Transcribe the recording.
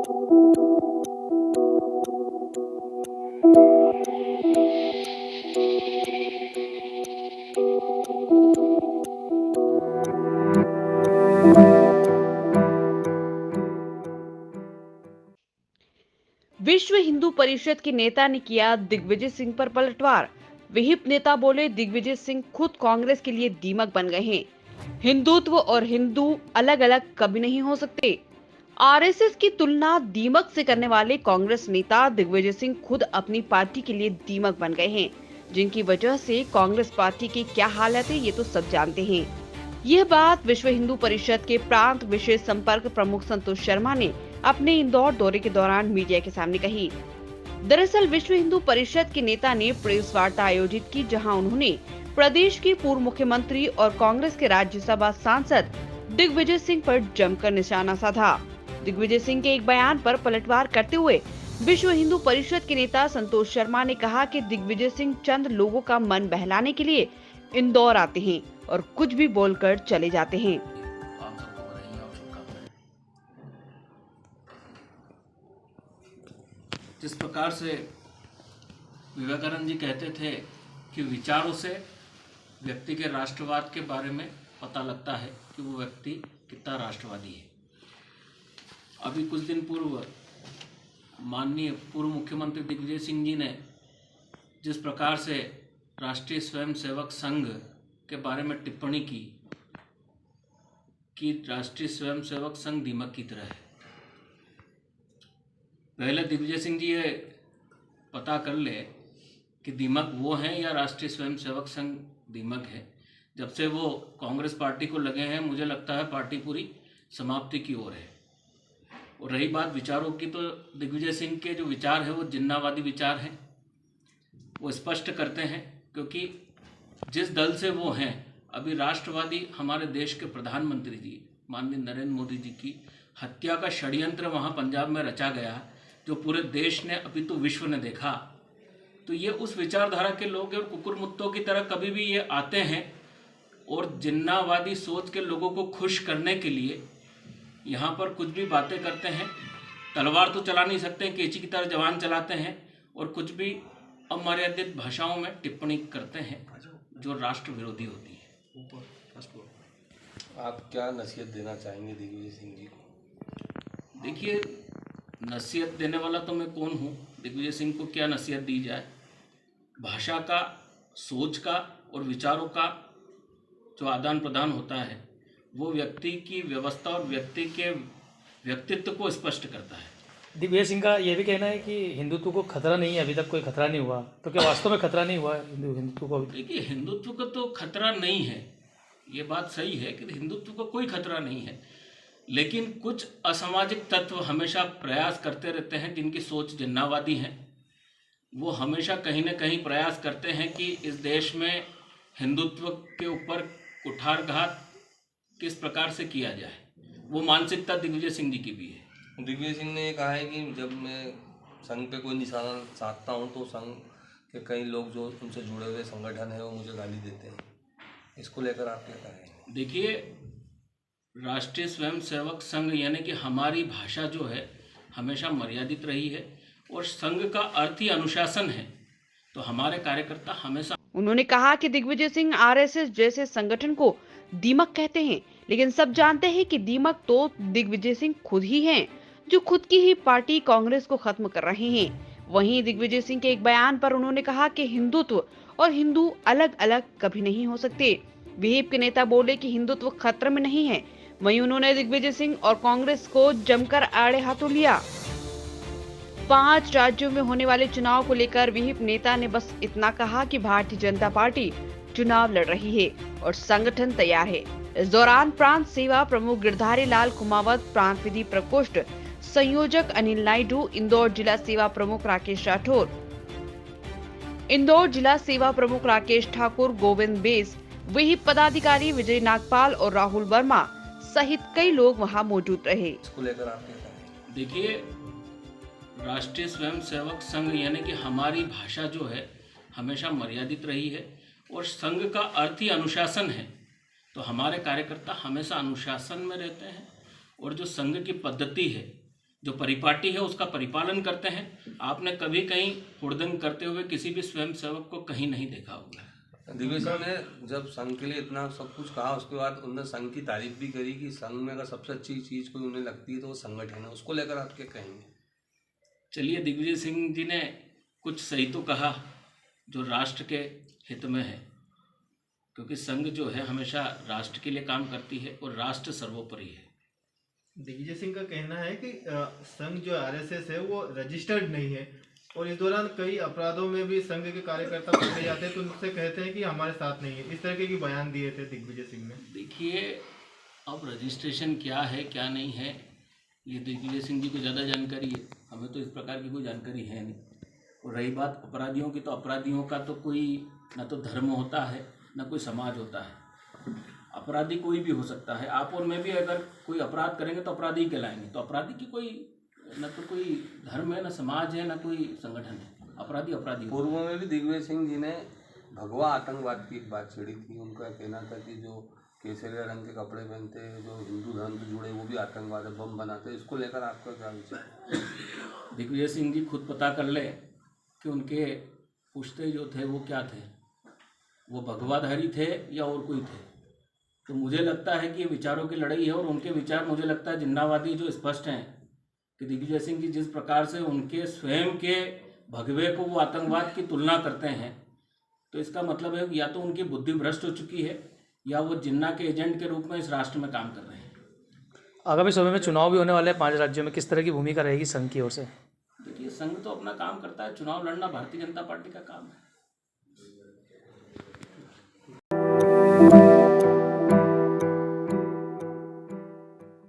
विश्व हिंदू परिषद के नेता ने किया दिग्विजय सिंह पर पलटवार। विहिप नेता बोले दिग्विजय सिंह खुद कांग्रेस के लिए दीमक बन गए हैं। हिंदुत्व और हिंदू अलग अलग कभी नहीं हो सकते। आरएसएस की तुलना दीमक से करने वाले कांग्रेस नेता दिग्विजय सिंह खुद अपनी पार्टी के लिए दीमक बन गए हैं, जिनकी वजह से कांग्रेस पार्टी की क्या हालत है ये तो सब जानते हैं। यह बात विश्व हिंदू परिषद के प्रांत विशेष संपर्क प्रमुख संतोष शर्मा ने अपने इंदौर दौरे के दौरान मीडिया के सामने कही। दरअसल विश्व हिंदू परिषद के नेता ने प्रेस वार्ता आयोजित की, जहां उन्होंने प्रदेश के पूर्व मुख्यमंत्री और कांग्रेस के राज्यसभा सांसद दिग्विजय सिंह पर जमकर निशाना साधा। दिग्विजय सिंह के एक बयान पर पलटवार करते हुए विश्व हिंदू परिषद के नेता संतोष शर्मा ने कहा कि दिग्विजय सिंह चंद लोगों का मन बहलाने के लिए इंदौर आते हैं और कुछ भी बोलकर चले जाते हैं। जिस प्रकार से विवेकानंद जी कहते थे कि विचारों से व्यक्ति के राष्ट्रवाद के बारे में पता लगता है कि वो व्यक्ति कितना राष्ट्रवादी है। अभी कुछ दिन पूर्व माननीय पूर्व मुख्यमंत्री दिग्विजय सिंह जी ने जिस प्रकार से राष्ट्रीय स्वयंसेवक संघ के बारे में टिप्पणी की कि राष्ट्रीय स्वयंसेवक संघ दीमक की तरह है। पहले दिग्विजय सिंह जी ये पता कर ले कि दीमक वो हैं या राष्ट्रीय स्वयंसेवक संघ दीमक है। जब से वो कांग्रेस पार्टी को लगे हैं, मुझे लगता है पार्टी पूरी समाप्ति की ओर है। और रही बात विचारों की, तो दिग्विजय सिंह के जो विचार है वो जिन्नावादी विचार हैं। वो स्पष्ट करते हैं क्योंकि जिस दल से वो हैं, अभी राष्ट्रवादी हमारे देश के प्रधानमंत्री जी माननीय नरेंद्र मोदी जी की हत्या का षड्यंत्र वहाँ पंजाब में रचा गया, जो पूरे देश ने अभी तो विश्व ने देखा। तो ये उस विचारधारा के लोग हैं और कुकुरमुत्तों की तरह कभी भी ये आते हैं और जिन्नावादी सोच के लोगों को खुश करने के लिए यहाँ पर कुछ भी बातें करते हैं। तलवार तो चला नहीं सकते, केची की तरह जवान चलाते हैं और कुछ भी अमर्यादित भाषाओं में टिप्पणी करते हैं जो राष्ट्र विरोधी होती है। आप क्या नसीहत देना चाहेंगे दिग्विजय सिंह जी को? देखिए, नसीहत देने वाला तो मैं कौन हूँ, दिग्विजय सिंह को क्या नसीहत दी जाए। भाषा का, सोच का और विचारों का जो आदान प्रदान होता है वो व्यक्ति की व्यवस्था और व्यक्ति के व्यक्तित्व को स्पष्ट करता है। दिग्विजय सिंह का यह भी कहना है कि हिंदुत्व को खतरा नहीं है, अभी तक कोई खतरा नहीं हुआ। तो क्या वास्तव में खतरा नहीं हुआ हिंदुत्व को? देखिए, हिंदुत्व का तो खतरा नहीं है, ये बात सही है कि हिंदुत्व को कोई खतरा नहीं है, लेकिन कुछ असामाजिक तत्व हमेशा प्रयास करते रहते हैं जिनकी सोच जिन्नावादी है। वो हमेशा कहीं ना कहीं प्रयास करते हैं कि इस देश में हिंदुत्व के ऊपर कुठारघात किस प्रकार से किया जाए। वो मानसिकता दिग्विजय सिंह जी की भी है। दिग्विजय सिंह ने कहा है कि जब मैं संघ पे कोई निशाना साधता हूँ तो संघ के कई लोग जो उनसे जुड़े हुए संगठन है वो मुझे गाली देते हैं। इसको लेकर आप क्या कहेंगे? देखिए, राष्ट्रीय स्वयंसेवक संघ यानी कि हमारी भाषा जो है हमेशा मर्यादित रही है और संघ का अर्थ ही अनुशासन है, तो हमारे कार्यकर्ता हमेशा। उन्होंने कहा कि दिग्विजय सिंह आरएसएस जैसे संगठन को दीमक कहते हैं, लेकिन सब जानते हैं कि दीमक तो दिग्विजय सिंह खुद ही हैं, जो खुद की ही पार्टी कांग्रेस को खत्म कर रहे हैं। वहीं दिग्विजय सिंह के एक बयान पर उन्होंने कहा कि हिंदुत्व और हिंदू अलग अलग कभी नहीं हो सकते। विहिप के नेता बोले कि हिंदुत्व खतरे में नहीं है। वहीं उन्होंने दिग्विजय सिंह और कांग्रेस को जमकर आड़े हाथों लिया। 5 राज्यों में होने वाले चुनाव को लेकर विहिप नेता ने बस इतना कहा कि भारतीय जनता पार्टी चुनाव लड़ रही है और संगठन तैयार है। इस दौरान प्रांत सेवा प्रमुख गिरधारी लाल कुमावत, प्रांत विधि प्रकोष्ठ संयोजक अनिल नायडू, इंदौर जिला सेवा प्रमुख राकेश राठौर, इंदौर जिला सेवा प्रमुख राकेश ठाकुर, गोविंद बेस, विहिप पदाधिकारी विजय नागपाल और राहुल वर्मा सहित कई लोग वहां मौजूद रहे। इसको लेकर आप क्या कहेंगे? देखिए, राष्ट्रीय स्वयंसेवक संघ यानी कि हमारी भाषा जो है हमेशा मर्यादित रही है और संघ का अर्थ ही अनुशासन है, तो हमारे कार्यकर्ता हमेशा अनुशासन में रहते हैं और जो संघ की पद्धति है जो परिपाटी है उसका परिपालन करते हैं। आपने कभी कहीं हुड़दंग करते हुए किसी भी स्वयंसेवक को कहीं नहीं देखा होगा। दिग्विजय सिंह ने जब संघ के लिए इतना सब कुछ कहा, उसके बाद उन्होंने संघ की तारीफ भी करी कि संघ में अगर सबसे अच्छी चीज़ कोई उन्हें लगती है तो वो संगठन है। उसको लेकर आप क्या कहेंगे? चलिए, दिग्विजय सिंह जी ने कुछ सही तो कहा जो राष्ट्र के हित में है, क्योंकि संघ जो है हमेशा राष्ट्र के लिए काम करती है और राष्ट्र सर्वोपरि है। दिग्विजय सिंह का कहना है कि संघ जो आरएसएस है वो रजिस्टर्ड नहीं है और इस दौरान कई अपराधों में भी संघ के कार्यकर्ता पकड़े जाते हैं, तो उनसे कहते हैं कि हमारे साथ नहीं है। इस तरह के बयान दिए थे दिग्विजय सिंह ने। देखिए, अब रजिस्ट्रेशन क्या है क्या नहीं है ये दिग्विजय सिंह जी को ज़्यादा जानकारी है, हमें तो इस प्रकार की कोई जानकारी है नहीं। और रही बात अपराधियों की, तो अपराधियों का तो कोई ना तो धर्म होता है ना कोई समाज होता है। अपराधी कोई भी हो सकता है। आप और मैं भी अगर कोई अपराध करेंगे तो अपराधी ही कहलाएंगे। तो अपराधी की कोई ना तो कोई धर्म है, ना समाज है, ना कोई संगठन है। अपराधी अपराधी। पूर्व में भी दिग्विजय सिंह जी ने भगवा आतंकवाद की एक बात छेड़ी थी। उनका कहना था कि जो केसरिया रंग के कपड़े पहनते हैं, जो हिंदू धर्म से जुड़े, वो भी आतंकवाद है, बम बनाते हैं। इसको लेकर आपका क्या विचार? दिग्विजय सिंह जी खुद पता कर ले कि उनके पुश्ते जो थे वो क्या थे, वो भगवाधारी थे या और कोई थे। तो मुझे लगता है कि ये विचारों की लड़ाई है और उनके विचार मुझे लगता है जिन्नावादी जो स्पष्ट हैं कि दिग्विजय सिंह जी जिस प्रकार से उनके स्वयं के भगवे को वो आतंकवाद की तुलना करते हैं, तो इसका मतलब है या तो उनकी बुद्धि भ्रष्ट हो चुकी है या वो जिन्ना के एजेंट के रूप में इस राष्ट्र में काम कर रहे हैं। आगामी समय में चुनाव भी होने वाले हैं 5 राज्यों में, किस तरह की भूमिका रहेगी संघ की ओर से? देखिए, संघ तो अपना काम करता है, चुनाव लड़ना भारतीय जनता पार्टी का काम है।